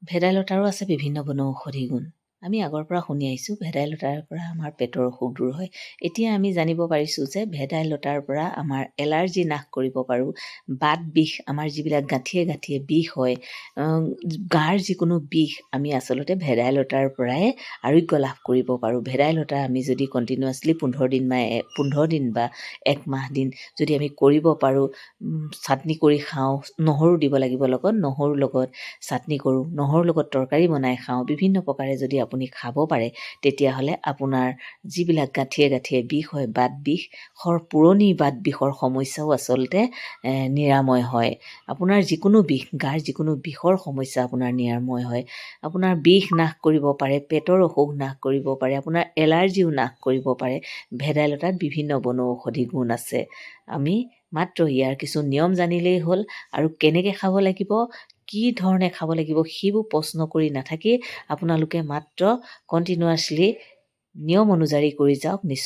ভেদাইলতাৰো আছে বিভিন্ন বনৌষধি গুণ। আমি আগৰ পৰা শুনি আহিছোঁ ভেদাইলতাৰ পৰা আমাৰ পেটৰ অসুখ দূৰ হয়। এতিয়া আমি জানিব পাৰিছোঁ যে ভেদাইলতাৰ পৰা আমাৰ এলাৰ্জি নাশ কৰিব পাৰোঁ। বাত বিষ, আমাৰ যিবিলাক গাঁঠিয়ে গাঁঠিয়ে বিষ হয়, গাৰ যিকোনো বিষ আমি আচলতে ভেদাইলতাৰ পৰাই আৰোগ্য লাভ কৰিব পাৰোঁ। ভেদাইলতা আমি যদি কণ্টিনিউৱাছলি 15 দিন বা 1 মাহ দিন যদি আমি কৰিব পাৰোঁ, চাটনি কৰি খাওঁ, নহৰু দিব লাগিব লগত, নহৰুৰ লগত চাটনি কৰোঁ, নহৰুৰ লগত তৰকাৰী বনাই খাওঁ, বিভিন্ন প্ৰকাৰে যদি আপুনি খাব পাৰে, তেতিয়াহ'লে আপোনাৰ যিবিলাক গাঁঠিয়ে গাঁঠিয়ে বিষ হয়, বাত বিষৰ, পুৰণি বাত বিষৰ সমস্যাও আচলতে নিৰাময় হয়। আপোনাৰ যিকোনো বিষ, গাৰ যিকোনো বিষৰ সমস্যা আপোনাৰ নিৰাময় হয়। আপোনাৰ বিষ নাশ কৰিব পাৰে, পেটৰ অসুখ নাশ কৰিব পাৰে, আপোনাৰ এলাৰ্জিও নাশ কৰিব পাৰে। ভেদাইলতাত বিভিন্ন বনৌষধি গুণ আছে। আমি মাত্ৰ ইয়াৰ কিছু নিয়ম জানিলেই হ'ল, আৰু কেনেকৈ খাব লাগিব, কি ধৰণে খাব লাগিব, সেইবোৰ প্ৰশ্ন কৰি নাথাকি আপোনালোকে মাত্ৰ কণ্টিনিউৱাছলি নিয়ম অনুযায়ী কৰি যাওক। নিশ্চয়